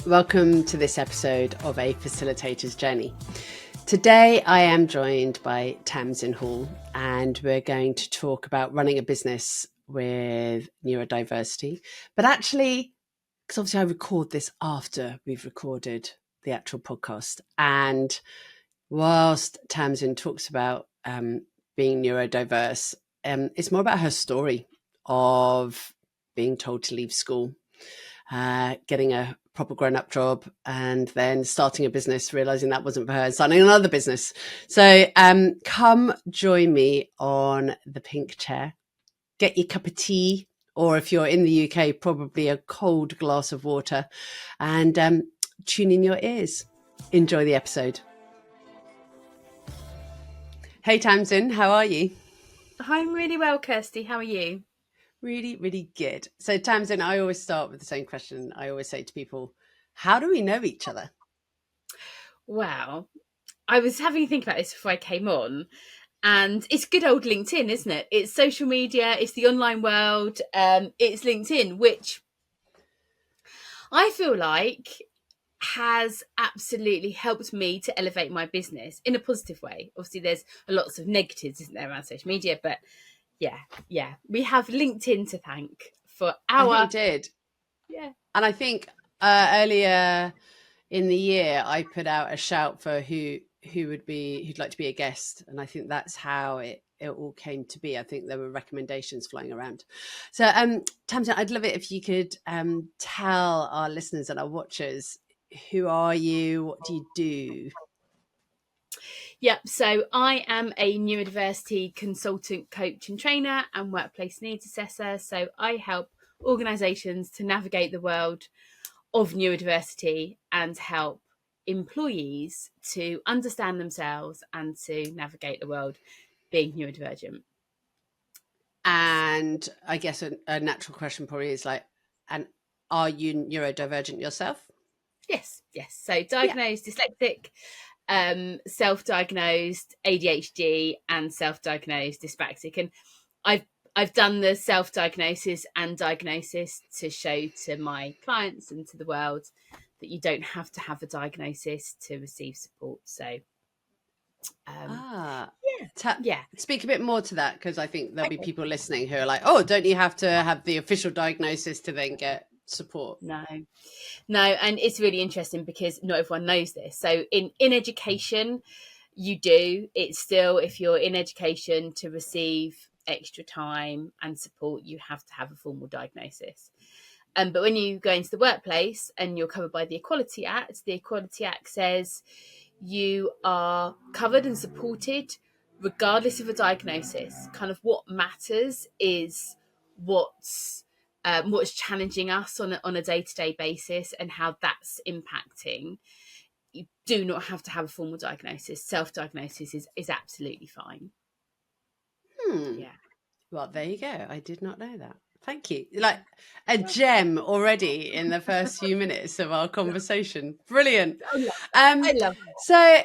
Welcome to this episode of A Facilitator's Journey. Today I am joined by Tamsin Hall, and we're going to talk about running a business with neurodiversity. But actually, because obviously I record this after we've recorded the actual podcast, and whilst Tamsin talks about being neurodiverse, it's more about her story of being told to leave school, getting a proper grown-up job, and then starting a business, realizing that wasn't for her, and starting another business. So come join me on the pink chair, get your cup of tea, or if you're in the UK, probably a cold glass of water, and tune in your ears. Enjoy the episode. Hey Tamsin, how are you? I'm really well, Kirsty. How are you? Really, really good. So Tamsin, I always start with the same question. I always say to people, how do we know each other? Wow. I was having a think about this before I came on, and it's good old LinkedIn, isn't it? It's social media, it's the online world, it's LinkedIn, which I feel like has absolutely helped me to elevate my business in a positive way. Obviously, there's lots of negatives, isn't there, around social media, but yeah, we have LinkedIn to thank for I think we our did. yeah. And I think earlier in the year, I put out a shout for who'd like to be a guest, and I think that's how it all came to be. I think there were recommendations flying around. So, Tamsin, I'd love it if you could tell our listeners and our watchers, who are you? What do you do? Yep. So I am a neurodiversity consultant, coach, and trainer, and workplace needs assessor. So I help organisations to navigate the world of neurodiversity and help employees to understand themselves and to navigate the world being neurodivergent. And I guess a natural question probably is like, and are you neurodivergent yourself? Yes. So Yeah. diagnosed dyslexic, self-diagnosed ADHD, and self-diagnosed dyspraxic. And I've done the self-diagnosis and diagnosis to show to my clients and to the world that you don't have to have a diagnosis to receive support. So Ah, yeah. speak a bit more to that, because I think there'll be Okay. people listening who are like, oh, don't you have to have the official diagnosis to then get support? No, and it's really interesting because not everyone knows this. So in education, you do. It's still, if you're in education to receive extra time and support, you have to have a formal diagnosis. But when you go into the workplace and you're covered by the Equality Act says you are covered and supported regardless of a diagnosis. Kind of what matters is what's challenging us on a day-to-day basis and how that's impacting. You do not have to have a formal diagnosis. Self-diagnosis is absolutely fine. Yeah. Well, there you go. I did not know that. Thank you. Like a gem already in the first few minutes of our conversation. Brilliant. I love it. So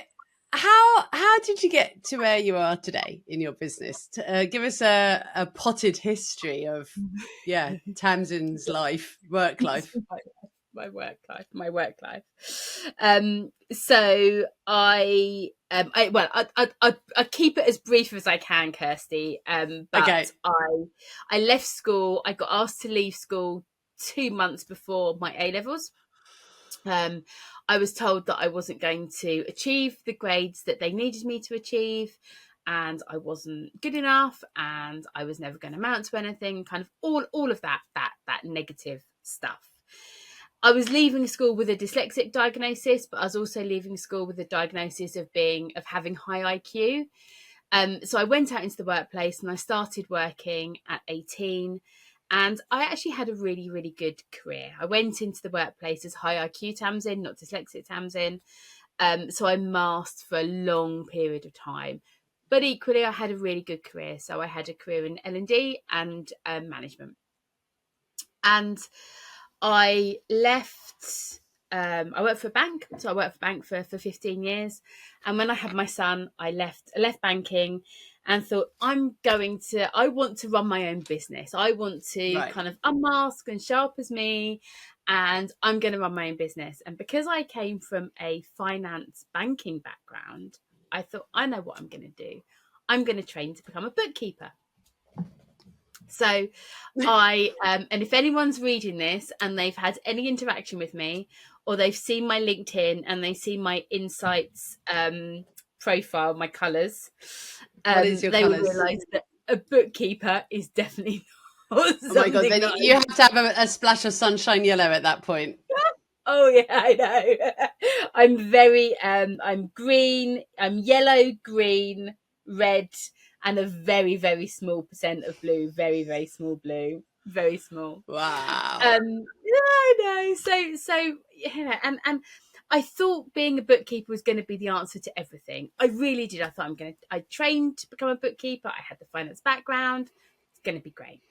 how did you get to where you are today in your business? Give us a potted history of Tamsin's work life. My work life. So I keep it as brief as I can, Kirsty. But Okay. I left school. I got asked to leave school 2 months before my A levels. I was told that I wasn't going to achieve the grades that they needed me to achieve, and I wasn't good enough, and I was never going to amount to anything. Kind of all of that negative stuff. I was leaving school with a dyslexic diagnosis, but I was also leaving school with a diagnosis of having high IQ. So I went out into the workplace and I started working at 18. And I actually had a really, really good career. I went into the workplace as high IQ Tamsin, not dyslexic Tamsin. So I masked for a long period of time. But equally, I had a really good career. So I had a career in L&D and management. And I left. I worked for a bank, for 15 years. And when I had my son, I left banking, and thought, I want to run my own business. I want to Right. kind of unmask and show up as me, and I'm going to run my own business. And because I came from a finance banking background, I thought, I know what I'm going to do. I'm going to train to become a bookkeeper. So and if anyone's reading this and they've had any interaction with me, or they've seen my LinkedIn and they see my insights profile, my colours, What is your they will colours? realise that a bookkeeper is definitely not Oh my God, something then that you have to have a splash of sunshine yellow at that point. Oh yeah, I know. I'm green, I'm yellow, green, red, and a very, very small percent of blue. Very, very small blue. Very small. Wow. Yeah, I know. So yeah, and I thought being a bookkeeper was going to be the answer to everything. I really did. I thought I trained to become a bookkeeper. I had the finance background. It's going to be great.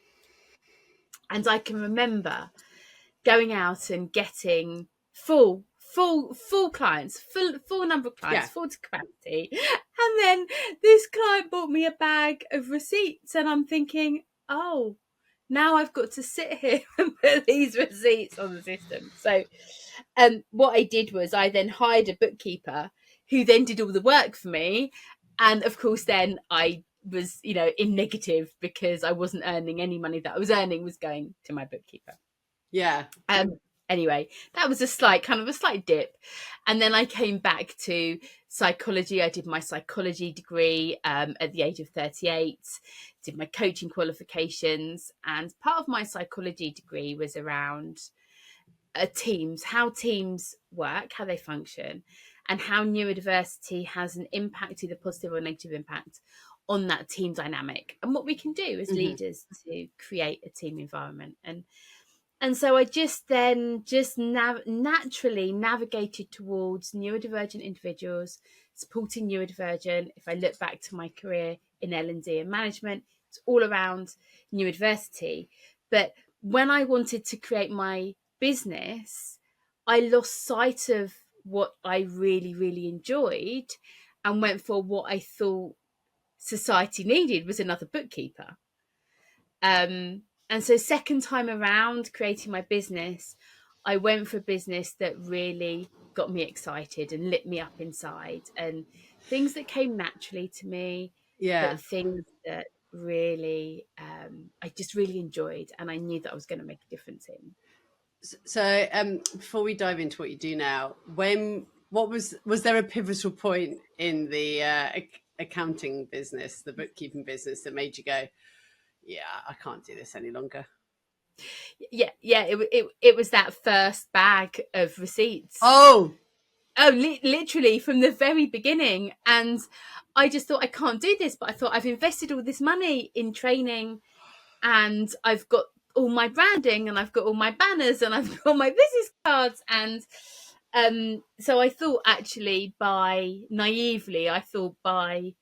And I can remember going out and getting full clients, full number of clients, Yeah. full to capacity. And then this client bought me a bag of receipts, and I'm thinking, oh, now I've got to sit here and put these receipts on the system. So what I did was I then hired a bookkeeper who then did all the work for me. And of course, then I was, in negative because I wasn't earning any money. That I was earning was going to my bookkeeper. Yeah. Anyway, that was a slight dip. And then I came back to psychology. I did my psychology degree at the age of 38, did my coaching qualifications. And part of my psychology degree was around teams, how teams work, how they function, and how neurodiversity has an impact, either positive or negative impact, on that team dynamic, and what we can do as leaders to create a team environment. And so I naturally navigated towards neurodivergent individuals, supporting neurodivergent. If I look back to my career in L&D and management, it's all around neurodiversity. But when I wanted to create my business, I lost sight of what I really, really enjoyed and went for what I thought society needed was another bookkeeper. And so second time around creating my business, I went for a business that really got me excited and lit me up inside, and things that came naturally to me, Yeah. but things that really I just really enjoyed, and I knew that I was going to make a difference in. So before we dive into what you do now, was there a pivotal point in the accounting business, the bookkeeping business, that made you go, yeah, I can't do this any longer? Yeah, it was that first bag of receipts. Oh, literally from the very beginning. And I just thought, I can't do this. But I thought, I've invested all this money in training, and I've got all my branding, and I've got all my banners, and I've got all my business cards. And so I thought, actually, naively, I thought by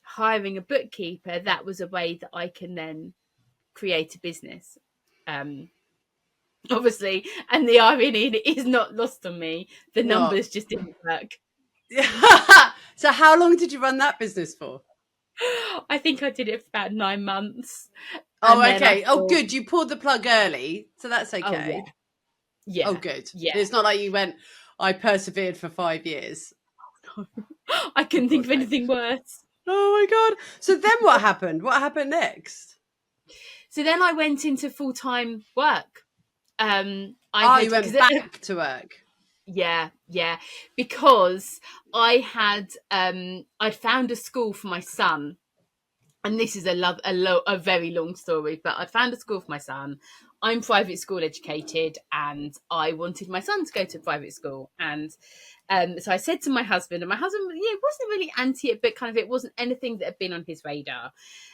hiring a bookkeeper, that was a way that I can then create a business. Obviously, and the irony is not lost on me. The numbers just didn't work. So how long did you run that business for? I think I did it for about 9 months. Oh, okay. Oh, good. You pulled the plug early, so that's okay. Oh, yeah. Oh, good. Yeah. It's not like you went, I persevered for 5 years. I couldn't think of anything worse. Oh my God. So then what happened? What happened next? So then I went into full-time work. You went back to work. Yeah, because I'd found a school for my son, and this is a very long story, but I'd found a school for my son. I'm private school educated, and I wanted my son to go to private school. And so I said to my husband, and my husband, wasn't really anti it, but kind of it wasn't anything that had been on his radar.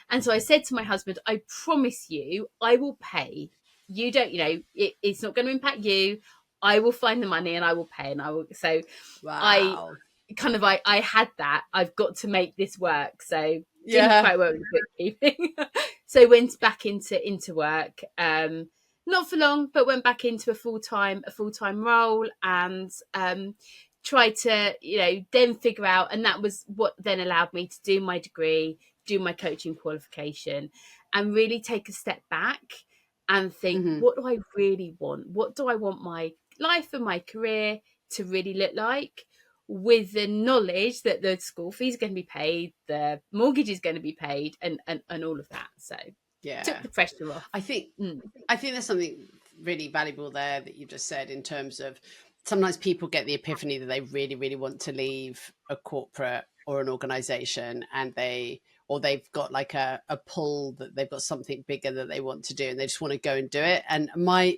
And so I said to my husband, I promise you, I will pay. You don't, it's not going to impact you. I will find the money and I will pay, and I will. So wow. I had that. I've got to make this work. So didn't quite work with bookkeeping. So went back into work. Not for long, but went back into a full-time role, and try to, then figure out, and that was what then allowed me to do my degree, do my coaching qualification, and really take a step back and think, Mm-hmm. what do I really want? What do I want my life and my career to really look like? With the knowledge that the school fees are going to be paid, the mortgage is going to be paid, and all of that. So took Yeah. the pressure off. I think there's something really valuable there that you just said, in terms of sometimes people get the epiphany that they really, really want to leave a corporate or an organization, and they've got like a pull that they've got something bigger that they want to do, and they just want to go and do it. And my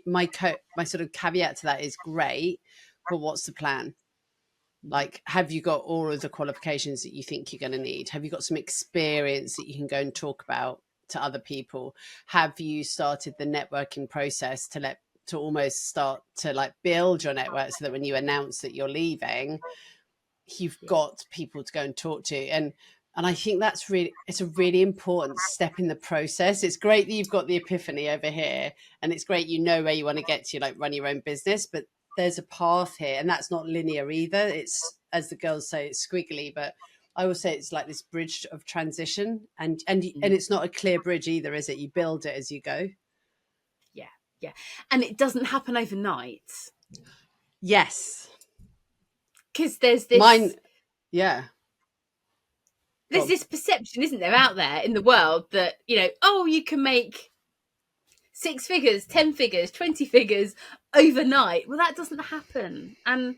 sort of caveat to that is, great, but what's the plan? Like, have you got all of the qualifications that you think you're going to need? Have you got some experience that you can go and talk about to other people? Have you started the networking process to almost start to like build your network, so that when you announce that you're leaving, you've got people to go and talk to? And I think it's a really important step in the process. It's great that you've got the epiphany over here, and it's great, where you want to get to, like run your own business, but there's a path here, and that's not linear either. It's, as the girls say, it's squiggly, but I will say it's like this bridge of transition, and it's not a clear bridge either, is it? You build it as you go. Yeah, and it doesn't happen overnight. Yes, because there's this mine. Yeah, there's this perception, isn't there, out there in the world that, you can make 6 figures, 10 figures, 20 figures overnight. Well, that doesn't happen. And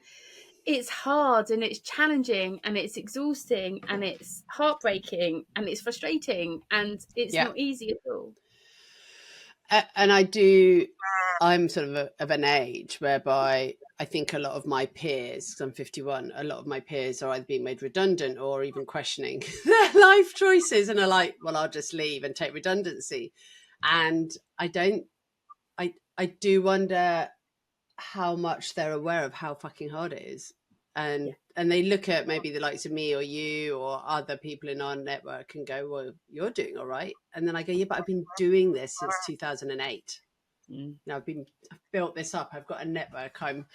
it's hard, and it's challenging, and it's exhausting, and it's heartbreaking, and it's frustrating, and it's not easy at all. And I'm sort of an age whereby I think a lot of my peers, because I'm 51, a lot of my peers are either being made redundant or even questioning their life choices, and are like, well, I'll just leave and take redundancy. And I do wonder how much they're aware of how fucking hard it is. And they look at maybe the likes of me or you or other people in our network and go, well, you're doing all right. And then I go, yeah, but I've been doing this since 2008. Now I've built this up. I've got a network. I've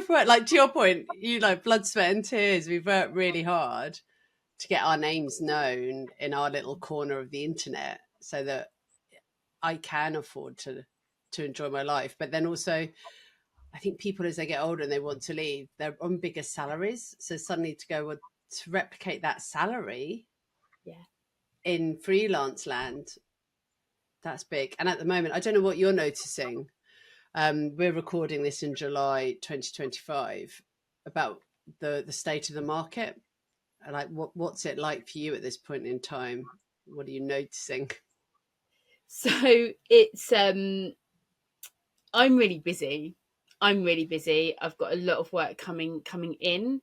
worked, like, to your point, blood, sweat and tears. We've worked really hard to get our names known in our little corner of the internet, so that I can afford to enjoy my life. But then also, I think people, as they get older and they want to leave, they're on bigger salaries. So suddenly to go, well, to replicate that salary in freelance land, that's big. And at the moment, I don't know what you're noticing. We're recording this in July 2025, about the state of the market. Like, what's it like for you at this point in time? What are you noticing? So it's I'm really busy. I've got a lot of work coming in,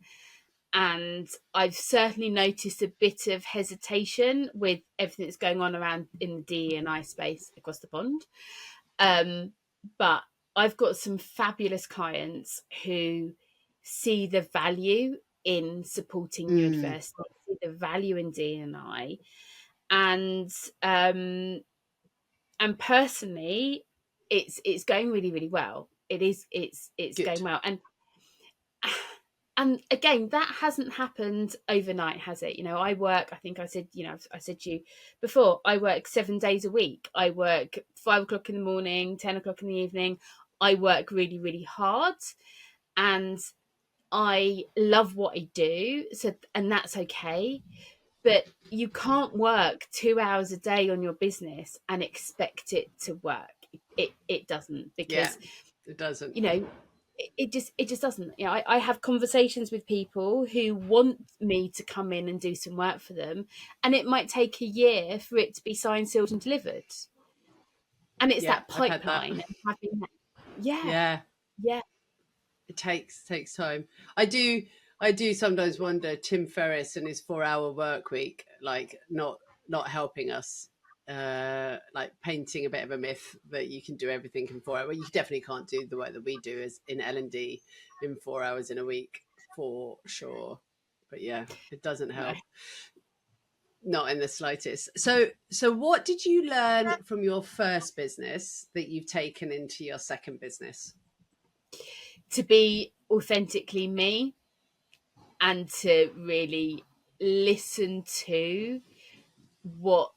and I've certainly noticed a bit of hesitation with everything that's going on around in the DE&I space across the pond. But I've got some fabulous clients who see the value in supporting neurodiversity, see the value in DE&I, and personally, it's going really, really well. It's Good. going well, and again, that hasn't happened overnight, has it? I work, I think I said to you before, I work 7 days a week. I work 5 o'clock in the morning, 10 o'clock in the evening. I work really, really hard, and I love what I do. So, and that's okay. But you can't work 2 hours a day on your business and expect it to work. It doesn't, because it doesn't. It just doesn't. I have conversations with people who want me to come in and do some work for them, and it might take a year for it to be signed, sealed, and delivered. And it's that pipeline. And having that, yeah. It takes time. I do sometimes wonder, Tim Ferriss and his 4-hour work week, like not helping us, like painting a bit of a myth that you can do everything in 4 hours. Well, you definitely can't do the work that we do as in L&D in 4 hours in a week, for sure. But yeah, it doesn't help. No. Not in the slightest. So what did you learn from your first business that you've taken into your second business? To be authentically me, and to really listen to what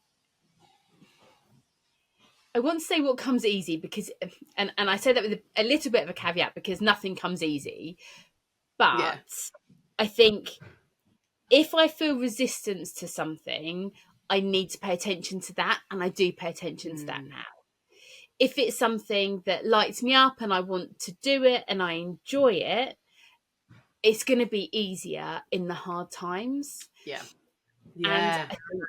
I want to say, what comes easy, because and I say that with a little bit of a caveat, because nothing comes easy, Yeah. but I think if I feel resistance to something, I need to pay attention to that, and I do pay attention to that Mm. now. If it's something that lights me up and I want to do it and I enjoy it, it's going to be easier in the hard times. Yeah. And Yeah. I think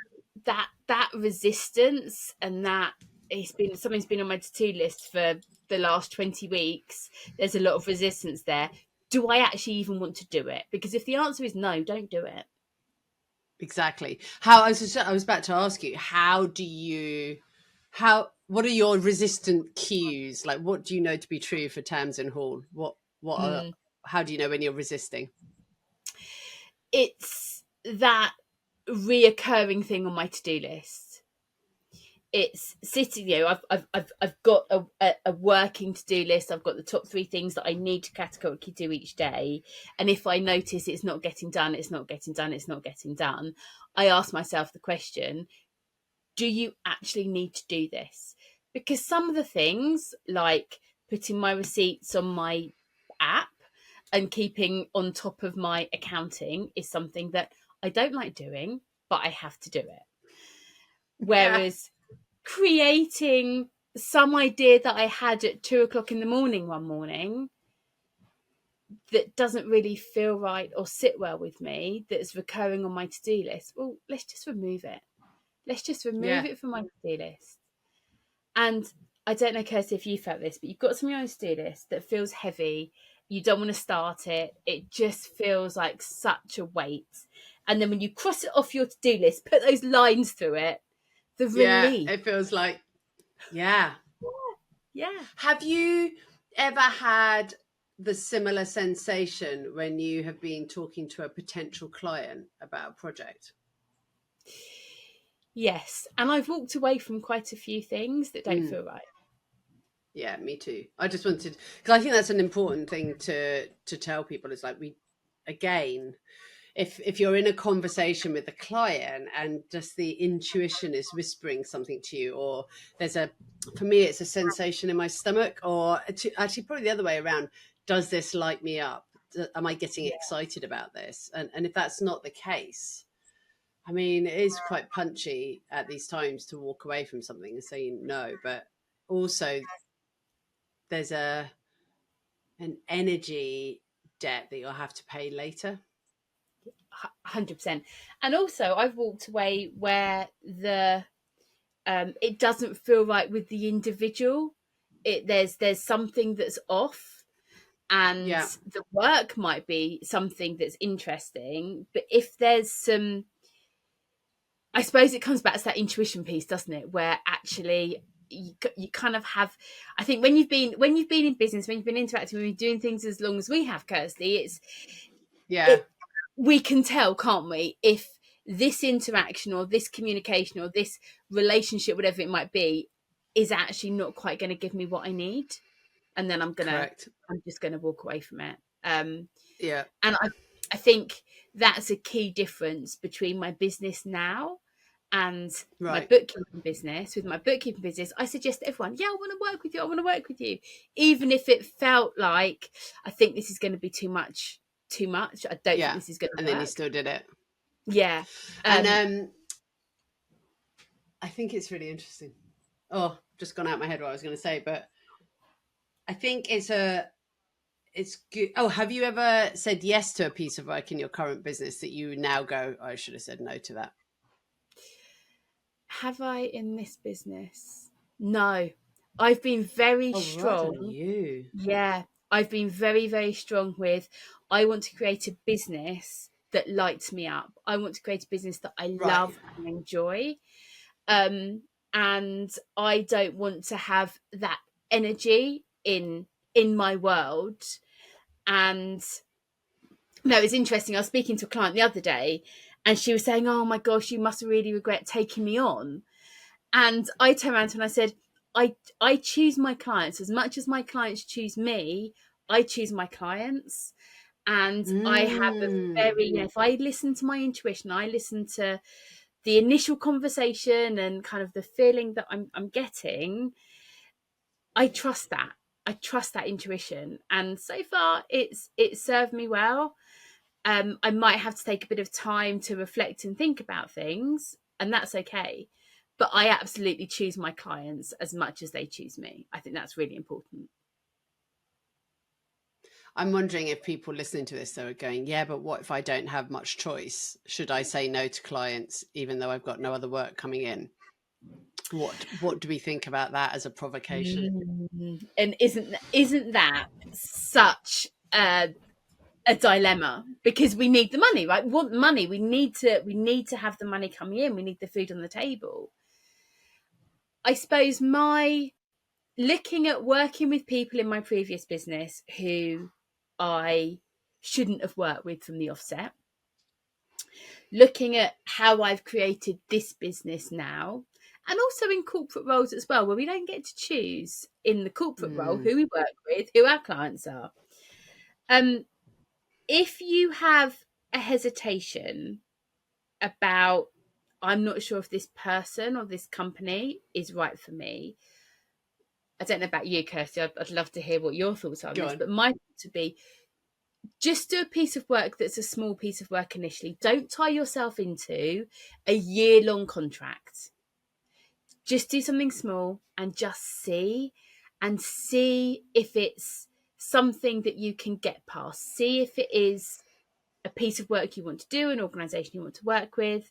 that resistance, and that it's been something's been on my to-do list for the last 20 weeks. There's a lot of resistance there. Do I actually even want to do it? Because if the answer is no, don't do it. Exactly. How I was about to ask you, what are your resistant cues? Like, what do you know to be true for Tamsin Hall? What are, Mm. how do you know when you're resisting? It's that reoccurring thing on my to-do list. It's sitting, I've got a working to-do list. I've got the top 3 things that I need to categorically do each day, and if I notice it's not getting done, it's not getting done, it's not getting done, I ask myself the question, do you actually need to do this? Because some of the things, like putting my receipts on my app and keeping on top of my accounting, is something that I don't like doing, but I have to do it. Yeah. Whereas creating some idea that I had at 2 o'clock in the morning one morning that doesn't really feel right or sit well with me, that's recurring on my to-do list, well, let's just remove it. Let's just remove Yeah. it from my to-do list. And I don't know, Kirsty, if you felt this, but you've got something on your to-do list that feels heavy. You don't want to start it. It just feels like such a weight. And then when you cross it off your to-do list, put those lines through it, the Yeah. relief. It feels like, yeah. Yeah. Have you ever had the similar sensation when you have been talking to a potential client about a project? Yes. And I've walked away from quite a few things that don't Mm. feel right. Yeah, me too. I just wanted, because I think that's an important thing to tell people, is like, we, again, if you're in a conversation with a client and just the intuition is whispering something to you, or there's a, for me it's a sensation in my stomach, or actually probably the other way around, does this light me up? Am I getting Yeah. excited about this? And if that's not the case, I mean, it is quite punchy at these times to walk away from something and say no, but also there's an energy debt that you'll have to pay later. 100%. And also I've walked away where the it doesn't feel right with the individual. There's something that's off, and Yeah. the work might be something that's interesting, but if there's some, I suppose it comes back to that intuition piece, doesn't it, where actually you kind of have, I think when you've been in business, when you've been interacting, when you're doing things as long as we have, Kirsty, Yeah. it we can tell, can't we, if this interaction or this communication or this relationship, whatever it might be, is actually not quite going to give me what I need, and then I'm Correct. just gonna walk away from it. Yeah. And I think that's a key difference between my business now and my Right. bookkeeping business. With my bookkeeping business, I suggest to everyone, yeah, I want to work with you. I want to work with you, even if it felt like, I think this is going to be too much. Too much. I don't think Yeah. this is going to And then you work. still did it. Yeah. And Um, I think it's really interesting. Oh, just gone out my head what I was going to say, but I think it's good. Oh, have you ever said yes to a piece of work in your current business that you now go, oh, I should have said no to that? have I in this business? No. I've been very Oh, well done strong. you. Yeah, I've been very, very strong with, I want to create a business that lights me up. I want to create a business that I Right. love and enjoy. Um, and I don't want to have that energy in my world. And no, it's interesting. I was speaking to a client the other day, and she was saying, "Oh my gosh, you must really regret taking me on." And I turned around to her and I said, I choose my clients as much as my clients choose me. I choose my clients. And I have a Mm. very, if I listen to my intuition, I listen to the initial conversation and kind of the feeling that I'm getting, I trust that. I trust that intuition. And so far it's served me well. I might have to take a bit of time to reflect and think about things, and that's okay. But I absolutely choose my clients as much as they choose me. I think that's really important. I'm wondering if people listening to this though are going, yeah, but what if I don't have much choice? Should I say no to clients even though I've got no other work coming in? What do we think about that as a provocation? And isn't that such a dilemma? Because we need the money, right? We want money. We need to have the money coming in. We need the food on the table. I suppose my looking at working with people in my previous business who I shouldn't have worked with from the offset, looking at how I've created this business now, and also in corporate roles as well, where we don't get to choose in the corporate role Mm, who we work with, who our clients are. Um, if you have a hesitation about, I'm not sure if this person or this company is right for me. I don't know about you, Kirsty. I'd love to hear what your thoughts are on go this, on. but my thoughts would be just do a piece of work that's a small piece of work initially. Don't tie yourself into a year-long contract. Just do something small and just see if it's something that you can get past. See if it is a piece of work you want to do, an organization you want to work with,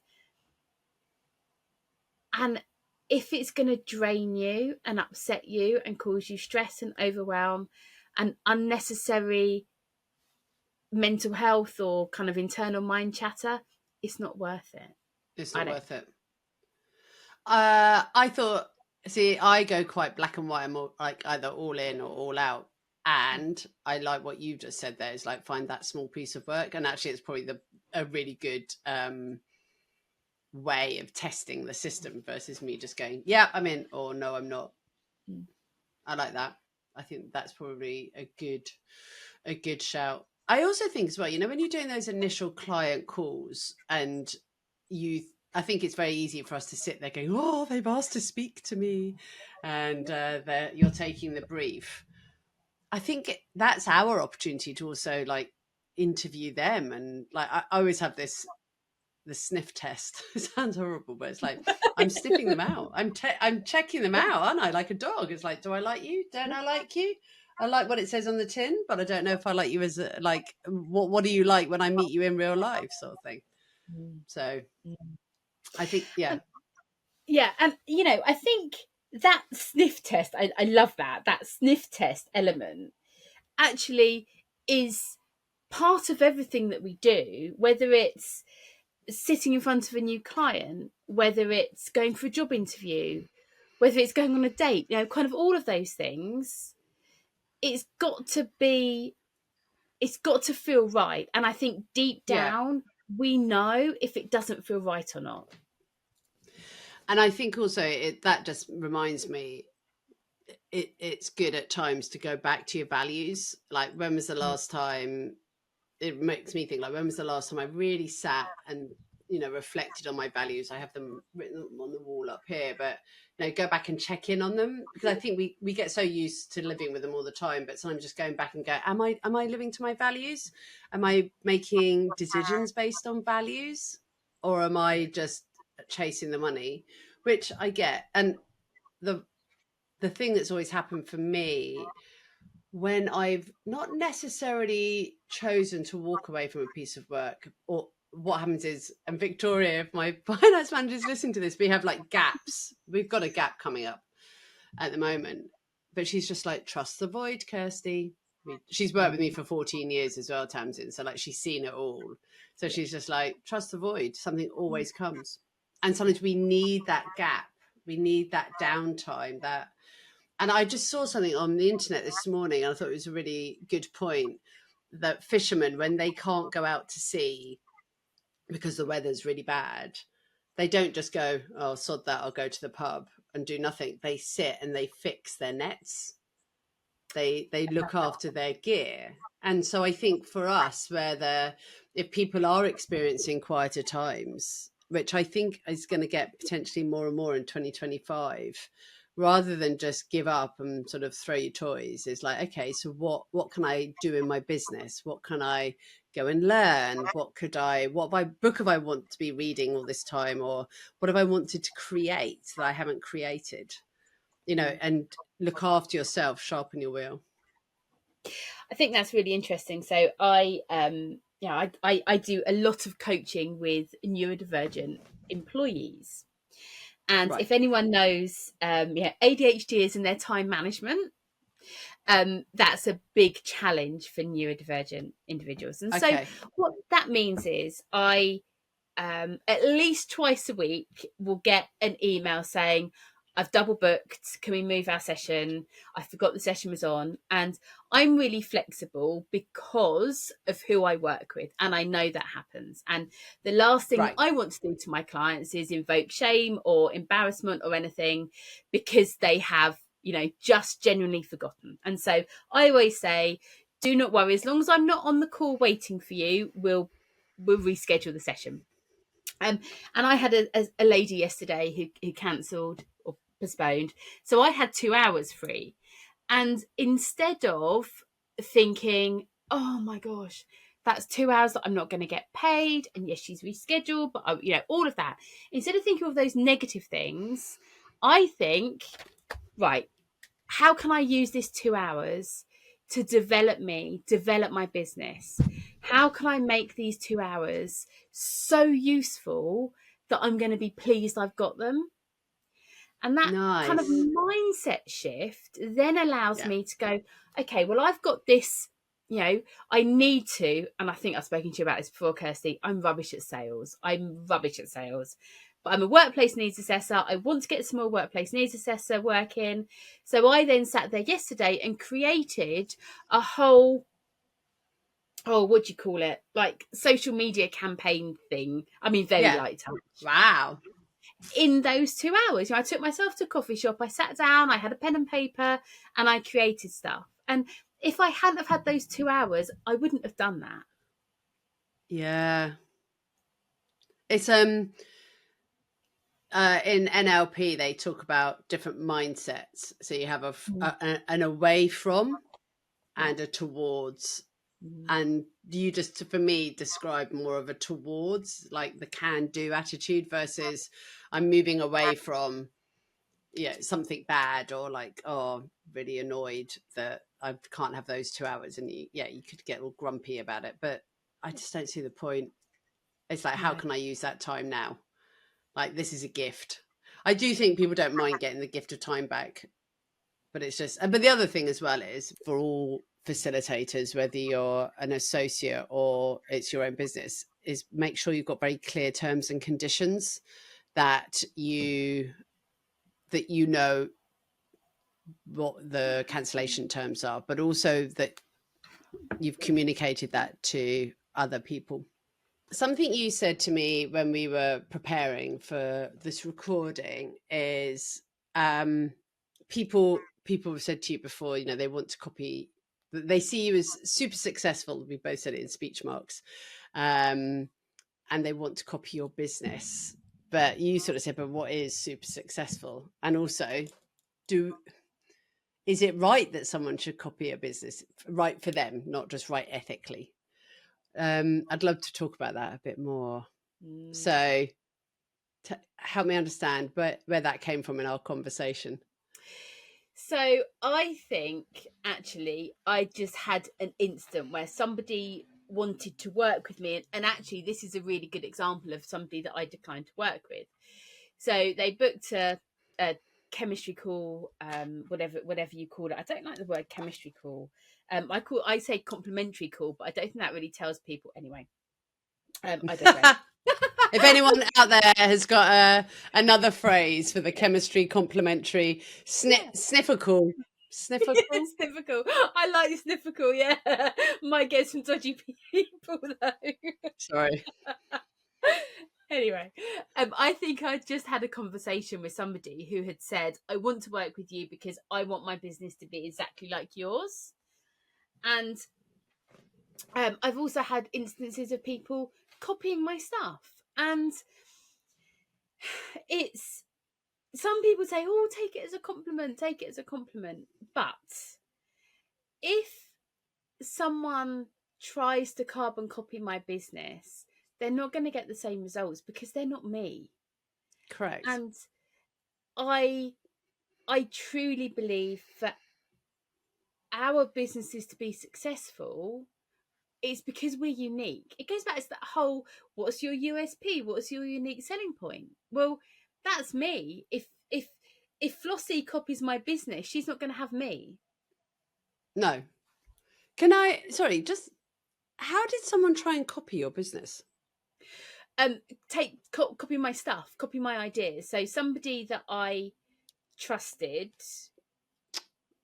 and if it's going to drain you and upset you and cause you stress and overwhelm and unnecessary mental health or kind of internal mind chatter, it's not worth it. It's I not don't. worth it. I thought, see, I go quite black and white. I'm like either all in or all out. And I like what you just said there is like find that small piece of work. And actually, it's probably a really good way of testing the system versus me just going, yeah, I'm in, or no, I'm not. Mm. I like that. I think that's probably a good shout. I also think as well, you know, when you're doing those initial client calls and you, I think it's very easy for us to sit there going, oh, they've asked to speak to me, and you're taking the brief. I think that's our opportunity to also like interview them, and like I always have this the sniff test. It sounds horrible, but it's like I'm sniffing them out. I'm checking them out, aren't I? Like a dog. It's like, do I like you? Don't I like you? I like what it says on the tin, but I don't know if I like you as like what do you like when I meet you in real life, sort of thing. Mm. So Mm. I think, yeah, And yeah, and I think that sniff test, I love that sniff test element actually is part of everything that we do, whether it's sitting in front of a new client, whether it's going for a job interview, whether it's going on a date, kind of all of those things. It's got to be, it's got to feel right. And I think deep yeah. down, we know if it doesn't feel right or not. And I think also that just reminds me it's good at times to go back to your values. Like when was the last time it makes me think like when was the last time I really sat and reflected on my values. I have them written on the wall up here, but go back and check in on them because I think we get so used to living with them all the time, but sometimes just going back and go, am I living to my values? Am I making decisions based on values, or am I just chasing the money? Which I get. And the the thing that's always happened for me when I've not necessarily chosen to walk away from a piece of work, or what happens is, and Victoria, if my finance manager's listening to this, we have like gaps. We've got a gap coming up at the moment, but she's just like, trust the void, Kirsty. She's worked with me for 14 years as well, Tamsin. So like she's seen it all. So Yeah. she's just like, trust the void. Something always comes. And sometimes we need that gap. We need that downtime, that and I just saw something on the internet this morning, and I thought it was a really good point that fishermen, when they can't go out to sea because the weather's really bad, they don't just go, oh, sod that, I'll go to the pub and do nothing. They sit and they fix their nets. They look after their gear. And so I think for us, if people are experiencing quieter times, which I think is going to get potentially more and more in 2025, rather than just give up and sort of throw your toys, it's like, okay, so what can I do in my business? What can I go and learn? Book have I want to be reading all this time, or what have I wanted to create that I haven't created? And look after yourself, sharpen your wheel. I think that's really interesting. So I do a lot of coaching with neurodivergent employees. And Right. if anyone knows, ADHD and their time management, that's a big challenge for neurodivergent individuals. And so Okay. what that means is I at least twice a week will get an email saying, I've double booked. Can we move our session? I forgot the session was on. And I'm really flexible because of who I work with. And I know that happens. And the last thing Right. I want to do to my clients is invoke shame or embarrassment or anything because they have, just genuinely forgotten. And so I always say, do not worry. As long as I'm not on the call waiting for you, we'll reschedule the session. And I had a lady yesterday who cancelled or postponed. So I had 2 hours free. And instead of thinking, oh my gosh, that's 2 hours that I'm not going to get paid. And yes, she's rescheduled, but all of that. Instead of thinking of those negative things, I think, right, how can I use this 2 hours to develop my business? How can I make these 2 hours so useful that I'm going to be pleased I've got them? And that kind of Nice. mindset shift then allows Yeah. me to go, okay, well, I've got this, I need to, and I think I've spoken to you about this before, Kirsty, I'm rubbish at sales. But I'm a workplace needs assessor. I want to get a small workplace needs assessor working. So I then sat there yesterday and created a whole, what do you call it? Like social media campaign thing. I mean, very Yeah. light touch. Wow. In those 2 hours, I took myself to a coffee shop. I sat down, I had a pen and paper, and I created stuff. And if I hadn't have had those 2 hours, I wouldn't have done that. Yeah. It's in NLP they talk about different mindsets. So you have an away from and a towards. And you just, for me, describe more of a towards, like the can-do attitude, versus I'm moving away from something bad, or like, oh, really annoyed that I can't have those 2 hours. And you could get all grumpy about it, but I just don't see the point. It's like, how No. can I use that time now? Like, this is a gift. I do think people don't mind getting the gift of time back, but it's just, but the other thing as well is, for all facilitators, whether you're an associate or it's your own business, is make sure you've got very clear terms and conditions, that you know what the cancellation terms are, but also that you've communicated that to other people. Something you said to me when we were preparing for this recording is, people have said to you before, they want to copy, they see you as super successful. We both said it in speech marks, and they want to copy your business. But you sort of said, but what is super successful? And also, is it right that someone should copy a business, right for them, not just right ethically? I'd love to talk about that a bit more. So help me understand where that came from in our conversation. So I think actually I just had an instant where somebody wanted to work with me, and actually this is a really good example of somebody that I declined to work with. So they booked a chemistry call, whatever you call it. I don't like the word chemistry call. I say complimentary call, but I don't think that really tells people anyway. I digress. If anyone out there has got another phrase for the chemistry complimentary, sniffer call. Sniffer call? Sniffical. I like sniffical, yeah. Might get some dodgy people though. Sorry. Anyway, I think I just had a conversation with somebody who had said, I want to work with you because I want my business to be exactly like yours. And I've also had instances of people copying my stuff. And it's, some people say, oh, take it as a compliment, take it as a compliment. But if someone tries to carbon copy my business, they're not going to get the same results because they're not me. Correct. And I truly believe that our businesses to be successful, it's because we're unique. It goes back to that whole, what's your USP? What's your unique selling point? Well, that's me. If Flossie copies my business, she's not going to have me. No. Sorry, just how did someone try and copy your business? Copy my stuff, copy my ideas. So somebody that I trusted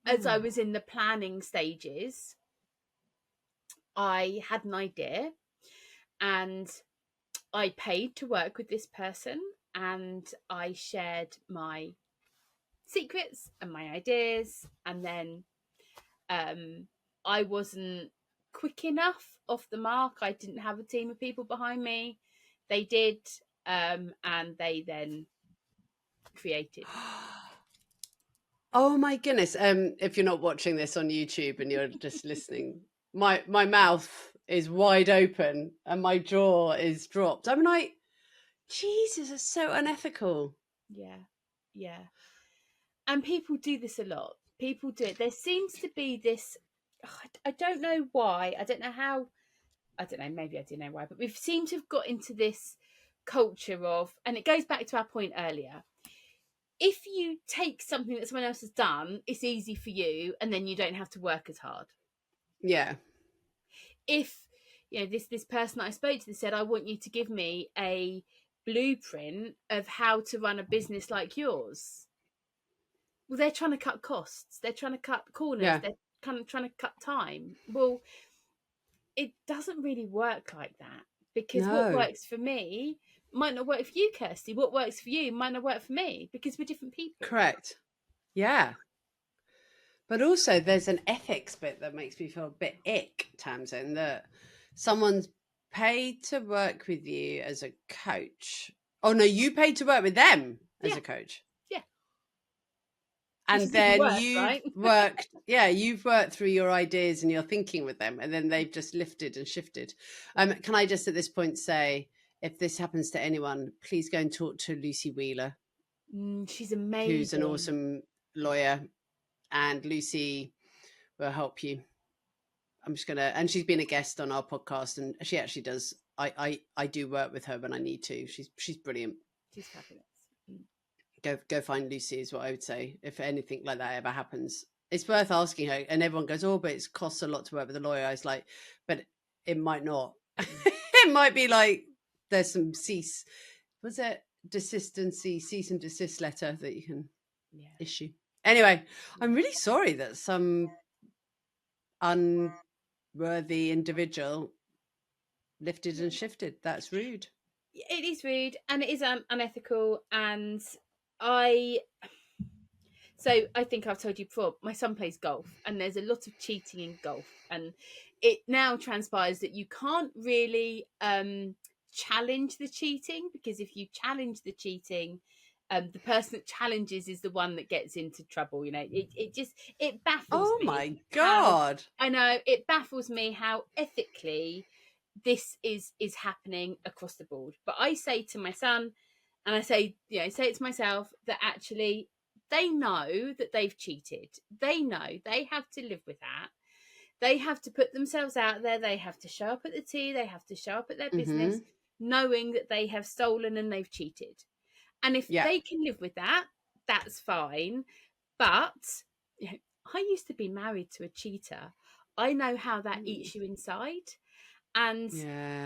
as I was in the planning stages, I had an idea and I paid to work with this person, and I shared my secrets and my ideas, and then I wasn't quick enough off the mark. I didn't have a team of people behind me. They did, and they then created. Oh my goodness. If you're not watching this on YouTube and you're just listening, my mouth is wide open and my jaw is dropped. I'm like, Jesus, it's so unethical. Yeah. And people do this a lot. People do it. There seems to be this, I don't know why, I don't know how, I don't know, maybe I do know why, but we seem to have got into this culture of, and it goes back to our point earlier, if you take something that someone else has done, it's easy for you, and then you don't have to work as hard. Yeah. If, you know, this person that I spoke to said, I want you to give me a blueprint of how to run a business like yours. Well, they're trying to cut costs. They're trying to cut corners. Yeah. They're kind of trying to cut time. Well, it doesn't really work like that, because what No. works for me might not work for you, Kirsty. What works for you might not work for me, because we're different people. Correct. Yeah. But also there's an ethics bit that makes me feel a bit ick, Tamsin, that someone's paid to work with you as a coach. Oh no, you paid to work with them as a coach. Yeah. And then you've worked through your ideas and your thinking with them, and then they've just lifted and shifted. Can I just at this point say, if this happens to anyone, please go and talk to Lucy Wheeler. She's amazing. Who's an awesome lawyer, and Lucy will help you. I'm just gonna, and she's been a guest on our podcast, and she actually does. I do work with her when I need to. She's brilliant. She's fabulous. Go find Lucy is what I would say if anything like that ever happens. It's worth asking her. And everyone goes, oh, but it costs a lot to work with a lawyer. I was like, but it might not. It might be like there's some cease and desist letter that you can issue. Anyway, I'm really sorry that some unworthy individual lifted and shifted. That's rude. It is rude, and it is unethical. And so I think I've told you before, my son plays golf, and there's a lot of cheating in golf, and it now transpires that you can't really challenge the cheating, because if you challenge the cheating, the person that challenges is the one that gets into trouble. You know, it baffles me. Oh my God. I know, it baffles me how ethically this is happening across the board. But I say to my son, and I say it to myself, that actually they know that they've cheated. They know they have to live with that. They have to put themselves out there. They have to show up at the tea. They have to show up at their business, knowing that they have stolen and they've cheated. And if they can live with that, that's fine. But I used to be married to a cheater. I know how that eats you inside. And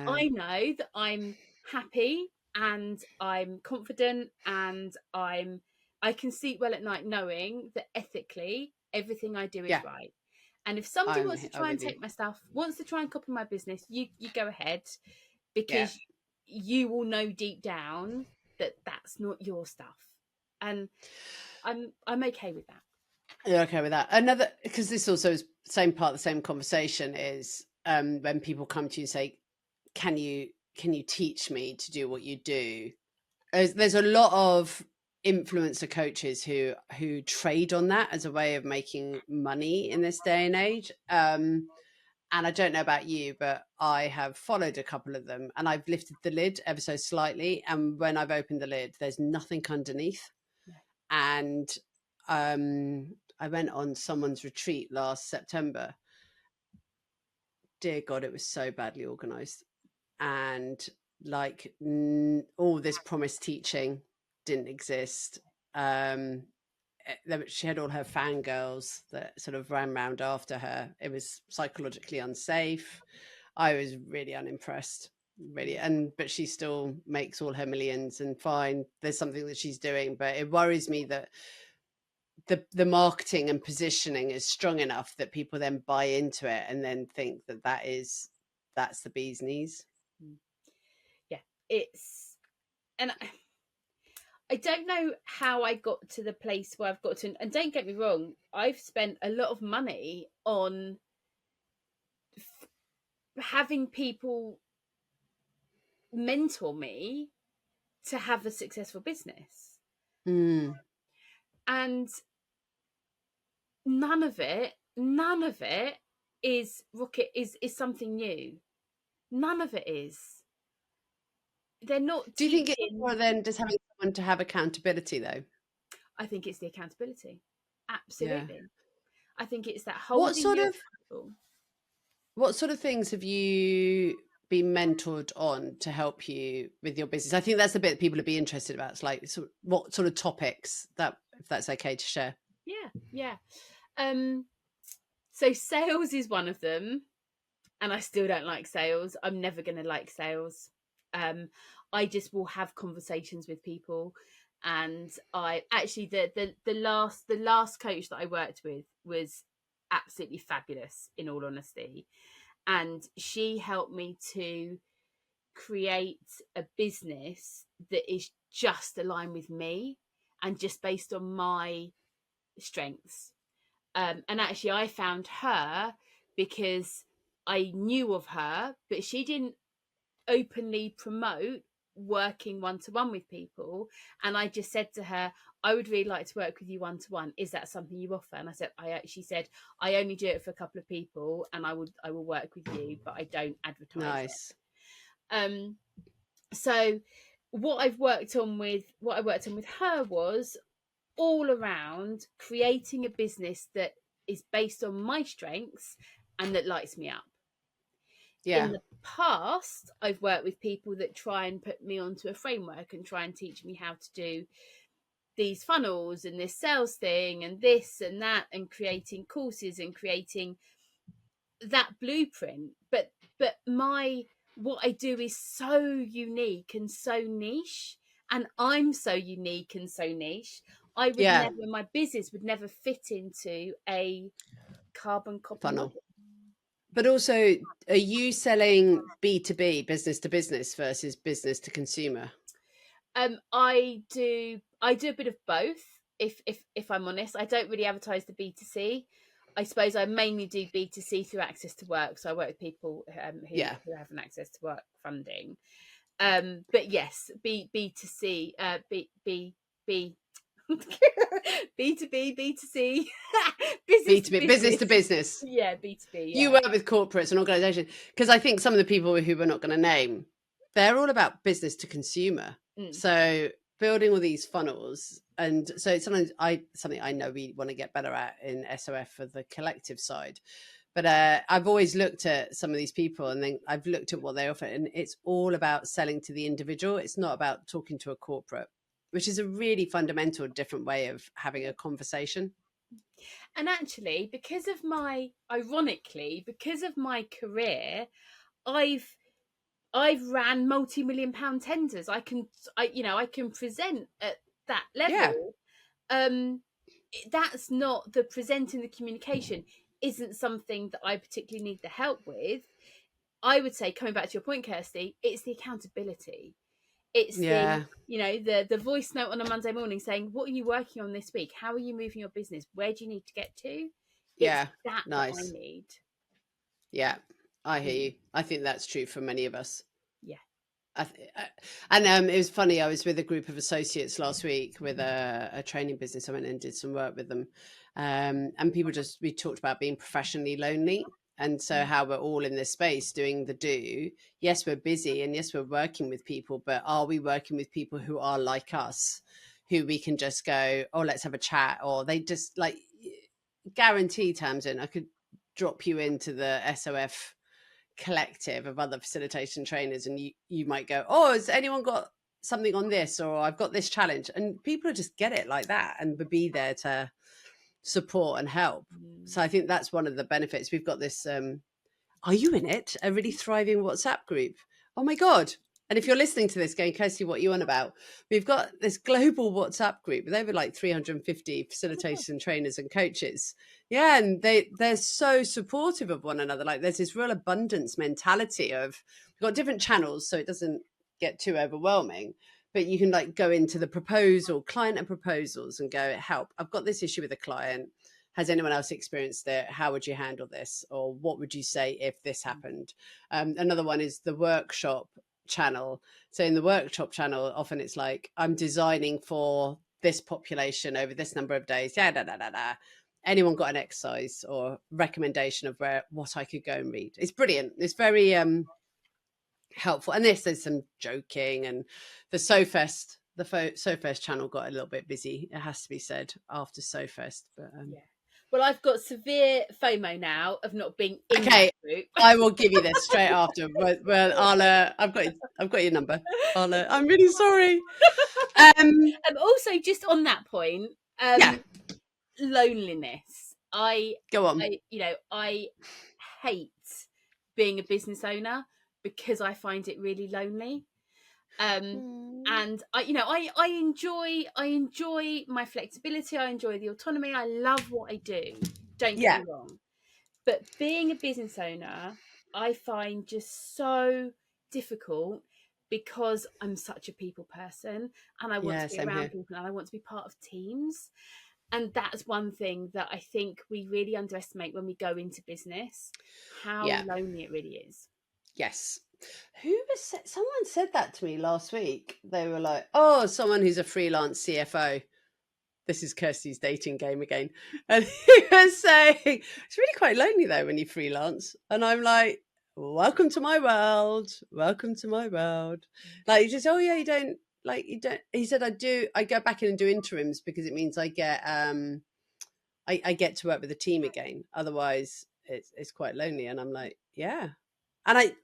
I know that I'm happy and I'm confident and I can sleep well at night knowing that ethically everything I do is right. And if somebody wants to try and take my stuff, wants to try and copy my business, you go ahead, because you will know deep down that that's not your stuff, and I'm okay with that. You're okay with that. Another, because this also is same part of the same conversation, is when people come to you and say, can you teach me to do what you do? There's a lot of influencer coaches who trade on that as a way of making money in this day and age. And I don't know about you, but I have followed a couple of them, and I've lifted the lid ever so slightly. And when I've opened the lid, there's nothing underneath. Yeah. And I went on someone's retreat last September. Dear God, it was so badly organized. And like all this promised teaching didn't exist. She had all her fangirls that sort of ran round after her. It was psychologically unsafe. I was really unimpressed, really. But she still makes all her millions, and fine, there's something that she's doing. But it worries me that the marketing and positioning is strong enough that people then buy into it and then think that that's the bee's knees. Yeah, it's, and I don't know how I got to the place where I've got to. And don't get me wrong, I've spent a lot of money on having people mentor me to have a successful business. Mm. And none of it is is something new. None of it is. They're not Do you think it's teaching. more than just having someone to have accountability, though? I think it's the accountability. Yeah. Absolutely. I think it's that What holding sort you of accountable. what sort of things have you been mentored on to help you with your business? I think that's the bit that people would be interested about. It's like, so what sort of topics, that if that's okay to share? Yeah, yeah. So sales is one of them, and I still don't like sales. I'm never going to like sales. I just will have conversations with people, and I actually the last coach that I worked with was absolutely fabulous, in all honesty, and she helped me to create a business that is just aligned with me and just based on my strengths. And actually, I found her because I knew of her, but she didn't openly promote working one to one with people. And I just said to her, I would really like to work with you one to one. Is that something you offer? And she said, I only do it for a couple of people, and I will work with you, but I don't advertise it. Nice. So what I worked on with her was all around creating a business that is based on my strengths and that lights me up. In Yeah. the past, I've worked with people that try and put me onto a framework and try and teach me how to do these funnels and this sales thing and this and that, and creating courses and creating that blueprint. But my what I do is so unique and so niche, and I'm so unique and so niche. I would Yeah. never, my business would never fit into a carbon copy Funnel. model. But also, are you selling B2B, business to business, versus business to consumer? I do a bit of both. If I'm honest, I don't really advertise the B2C. I suppose I mainly do B2C through access to work. So I work with people Yeah. who have an access to work funding. But yes, B2C, B B B2B, B2C, business to B2B, business to business. business. Yeah, B2B. You Yeah. work with corporates and organizations, because I think some of the people who we're not going to name, they're all about business to consumer. Mm. So building all these funnels, and so sometimes something I know we want to get better at in SOF for the collective side. But I've always looked at some of these people, and then I've looked at what they offer, and it's all about selling to the individual. It's not about talking to a corporate, which is a really fundamental different way of having a conversation. And actually, ironically, because of my career, I've ran multi-million pound tenders. I can present at that Yeah. level. That's not the presenting, the communication isn't something that I particularly need the help with. I would say, coming back to your point, Kirsty, it's the accountability. It's Yeah. the voice note on a Monday morning saying, what are you working on this week? How are you moving your business? Where do you need to get to? It's Yeah. that I Nice. need. Yeah. I hear Mm. you. I think that's true for many of us. Yeah. And it was funny. I was with a group of associates last week with a training business. I went and did some work with them, and we talked about being professionally lonely, and so how we're all in this space doing the do. Yes, we're busy, and yes, we're working with people, but are we working with people who are like us, who we can just go, oh, let's have a chat, or they just like guarantee Tamsin, I could drop you into the SOF collective of other facilitation trainers, and you might go, oh, has anyone got something on this, or I've got this challenge, and people just get it like that and be there to support and help. So I think that's one of the benefits. We've got this are you in it, a really thriving WhatsApp group? Oh my god. And if you're listening to this going, Kirsty, what are you on about? We've got this global WhatsApp group with over like 350 facilitation trainers and coaches. Yeah, and they're so supportive of one another. Like there's this real abundance mentality of, we've got different channels so it doesn't get too overwhelming. But you can like go into the proposal, client and proposals, and go, help, I've got this issue with a client. Has anyone else experienced it? How would you handle this? Or what would you say if this happened? Another one is the workshop channel. So in the workshop channel, often it's like, I'm designing for this population over this number of days. Yeah, da, da, da, da. Anyone got an exercise or recommendation of what I could go and read? It's brilliant. It's very helpful. And there's some joking, and the SoFest, the SoFest channel got a little bit busy, it has to be said, after SoFest. But Yeah. Well, I've got severe FOMO now of not being in that group. I will give you this straight after. Well, I've got your number. I'm really sorry. And also, just on that point, Yeah, loneliness. go on. I hate being a business owner because I find it really lonely. And I enjoy my flexibility. I enjoy the autonomy. I love what I do. Don't get Yeah, me wrong. But being a business owner, I find just so difficult because I'm such a people person and I want yeah, to be same around here. people and I want to be part of teams. And that's one thing that I think we really underestimate when we go into business, how Yeah, lonely it really is. yes. Someone said that to me last week. They were like, "Oh, someone who's a freelance CFO." This is Kirsty's dating game again. And he was saying, it's really quite lonely though when you freelance. And I'm like, welcome to my world. Welcome to my world. Like, he just, oh yeah, you don't, he said, I go back in and do interims because it means I get, I get to work with a team again. Otherwise it's quite lonely. And I'm like, yeah. And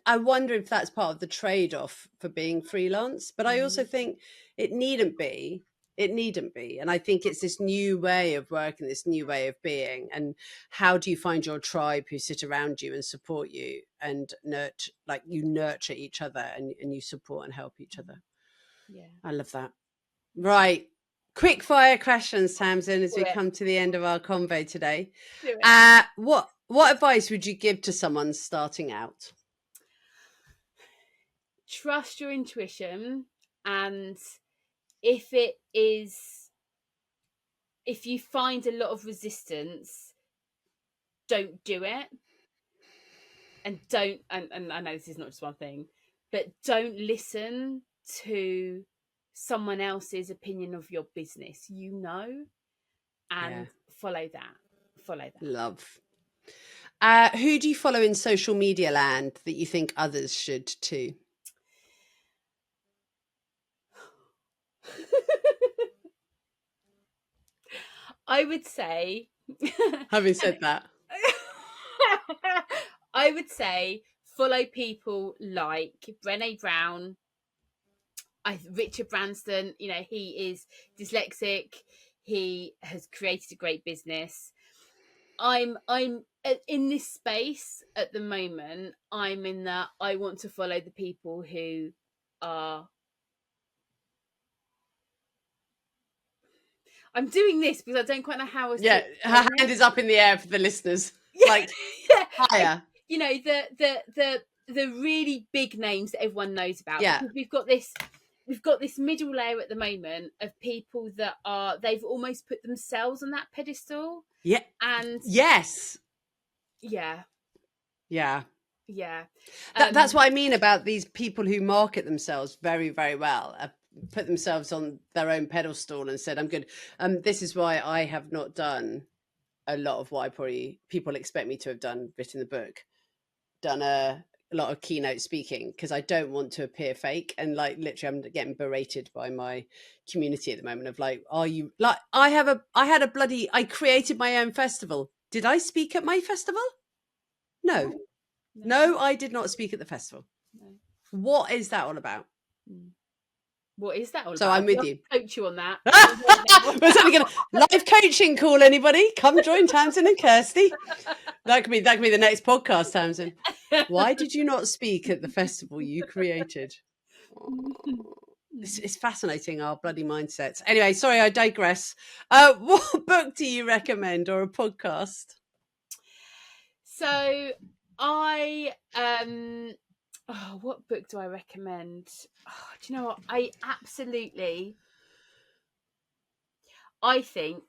I wonder if that's part of the trade-off for being freelance. But I also think it needn't be. It needn't be. And I think it's this new way of working, this new way of being. And how do you find your tribe who sit around you and support you and nurture each other, and you support and help each other? Yeah. I love that. Right. Quick fire questions, Tamsin, as Do we it. come to the end of our convo today. Do it. What advice would you give to someone starting out? Trust your intuition, and if it is if you find a lot of resistance, don't do it. And don't and I know this is not just one thing, but don't listen to someone else's opinion of your business, Yeah, and follow that. Follow that. love. Who do you follow in social media land that you think others should too? I would say Having said that, I would say follow people like Brené Brown, Richard Branson. He is dyslexic. He has created a great business. I'm in this space at the moment. I'm in that I want to follow the people who are. I'm doing this because I don't quite know how else yeah, to her explain hand it. is up in the air for the listeners. Yeah, Like yeah, higher. you know, the really big names that everyone knows about. Yeah. Because we've got this middle layer at the moment of people that they've almost put themselves on that pedestal. Yeah. And yes. Yeah. Yeah. Yeah. That's what I mean about these people who market themselves very, very well, put themselves on their own pedestal and said, I'm good. This is why I have not done a lot of what people expect me to have done, written the book, done a lot of keynote speaking, because I don't want to appear fake. And like, literally, I'm getting berated by my community at the moment of like, are you like, I created my own festival. Did I speak at my festival? No. No, I did not speak at the festival. No. What is that all about? What is that all so about? I'm with you. Coach you on that. We're certainly going to live coaching call. Anybody come join Tamsin and Kirsty? That could be the next podcast, Tamsin. Why did you not speak at the festival you created? It's fascinating, our bloody mindsets. Anyway, sorry, I digress. What book do you recommend, or a podcast? So what book do I recommend? Do you know what? I think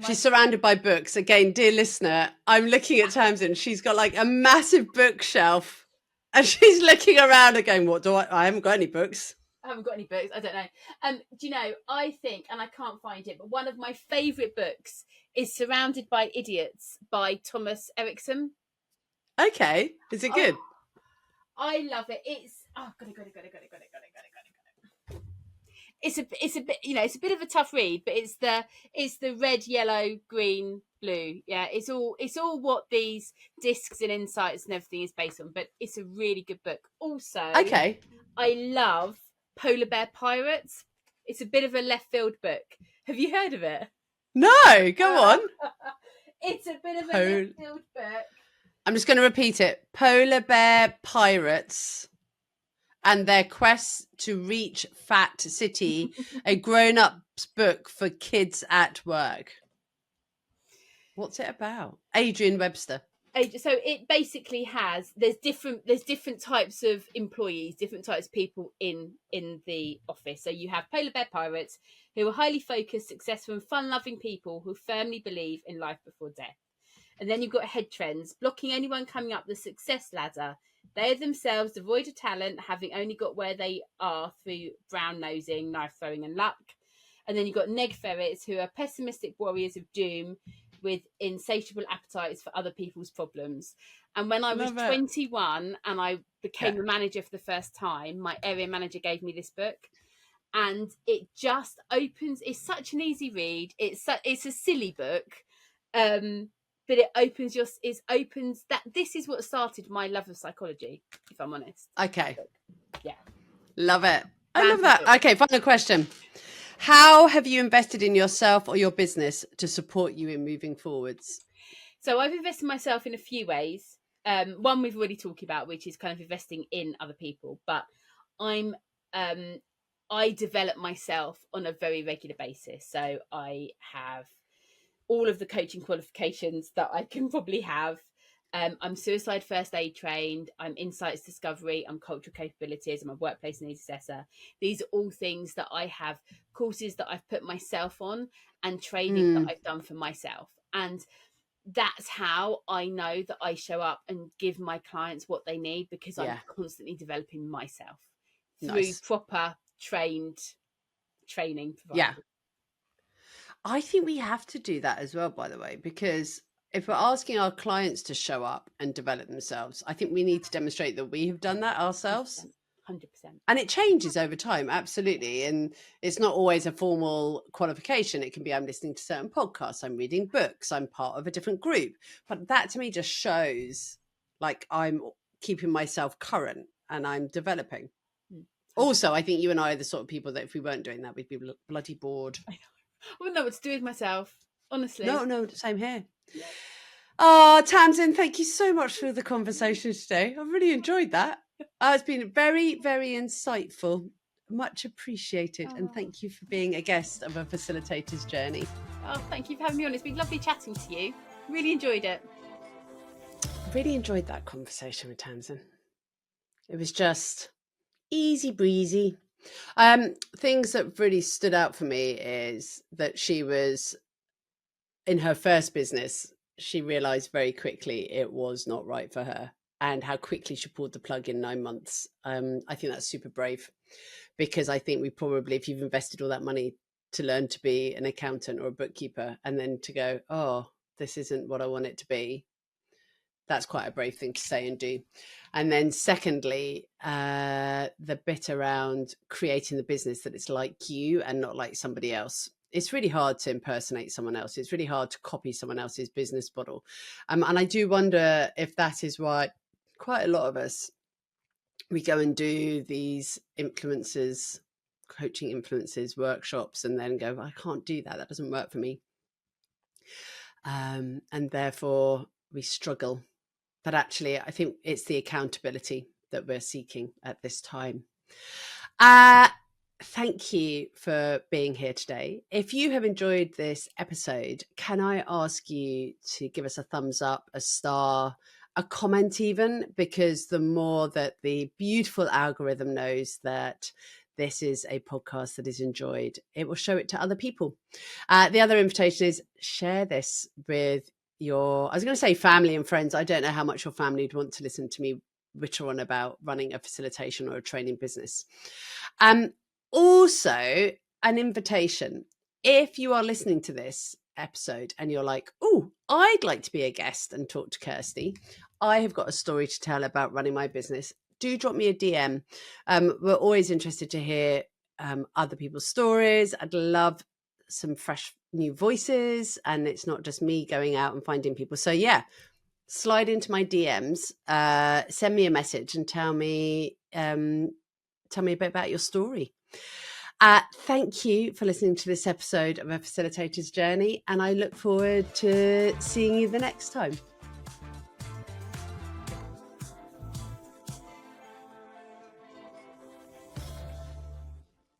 she's surrounded by books. Again, dear listener, I'm looking at Tamsin. She's got like a massive bookshelf and she's looking around and going, what do I haven't got any books. I haven't got any books. I don't know. Do you know, I think, and I can't find it, but one of my favourite books is Surrounded by Idiots by Thomas Erickson. Okay. Is it good? I love it. It's got it. It's a bit, you know, it's a bit of a tough read, but it's the red, yellow, green, blue. Yeah, it's all what these discs and insights and everything is based on. But it's a really good book. Also, okay, I love Polar Bear Pirates. It's a bit of a left field book. Have you heard of it? No, go on. It's a bit of a left field book. I'm just going to repeat it. Polar Bear Pirates and Their Quest to Reach Fat City, a grown-up's book for kids at work. What's it about? Adrian Webster. So it basically has, there's different types of employees, different types of people in the office. So you have Polar Bear Pirates, who are highly focused, successful and fun-loving people who firmly believe in life before death. And then you've got Head Trends, blocking anyone coming up the success ladder. They are themselves devoid of talent, having only got where they are through brown nosing, knife throwing and luck. And then you've got Neg Ferrets, who are pessimistic warriors of doom with insatiable appetites for other people's problems. And when I was 21 and I became a manager for the first time, my area manager gave me this book. And it just opens, it's such an easy read. It's a silly book. But it opens that. This is what started my love of psychology, if I'm honest. Okay. Yeah. Love it. I love that. Okay, final question. How have you invested in yourself or your business to support you in moving forwards? So I've invested myself in a few ways. One we've already talked about, which is kind of investing in other people. But I develop myself on a very regular basis. So I have all of the coaching qualifications that I can probably have. I'm suicide first aid trained. I'm insights discovery. I'm cultural capabilities. I'm a workplace needs assessor. These are all things that I have, courses that I've put myself on and training that I've done for myself. And that's how I know that I show up and give my clients what they need, because I'm constantly developing myself through proper training provided. Yeah. I think we have to do that as well, by the way, because if we're asking our clients to show up and develop themselves, I think we need to demonstrate that we have done that ourselves. 100%. And it changes over time, absolutely. And it's not always a formal qualification. It can be I'm listening to certain podcasts, I'm reading books, I'm part of a different group. But that to me just shows like I'm keeping myself current and I'm developing. Also, I think you and I are the sort of people that if we weren't doing that, we'd be bloody bored. I wouldn't know what to do with myself, honestly. No, same here. Yeah. Oh, Tamsin, thank you so much for the conversation today. I really enjoyed that. It's been very, very insightful. Much appreciated. And thank you for being a guest of A Facilitator's Journey. Oh, thank you for having me on. It's been lovely chatting to you. Really enjoyed it. Really enjoyed that conversation with Tamsin. It was just easy breezy. Things that really stood out for me is that she was in her first business. She realized very quickly it was not right for her, and how quickly she pulled the plug in 9 months. I think that's super brave, because I think we probably, if you've invested all that money to learn to be an accountant or a bookkeeper, and then to go, oh, this isn't what I want it to be, that's quite a brave thing to say and do. And then secondly, the bit around creating the business that it's like you and not like somebody else. It's really hard to impersonate someone else. It's really hard to copy someone else's business model. And I do wonder if that is why quite a lot of us, we go and do these influencers, coaching influencers, workshops, and then go, I can't do that. That doesn't work for me. And therefore we struggle. But actually, I think it's the accountability that we're seeking at this time. Thank you for being here today. If you have enjoyed this episode, can I ask you to give us a thumbs up, a star, a comment even, because the more that the beautiful algorithm knows that this is a podcast that is enjoyed, it will show it to other people. The other invitation is share this with your, I was going to say family and friends. I don't know how much your family would want to listen to me witter on about running a facilitation or a training business. Also, an invitation. If you are listening to this episode and you're like, oh, I'd like to be a guest and talk to Kirsty, I have got a story to tell about running my business, do drop me a DM. We're always interested to hear other people's stories. I'd love some fresh new voices, and it's not just me going out and finding people. So yeah, slide into my DMs, send me a message and tell me a bit about your story. Thank you for listening to this episode of A Facilitator's Journey, and I look forward to seeing you the next time.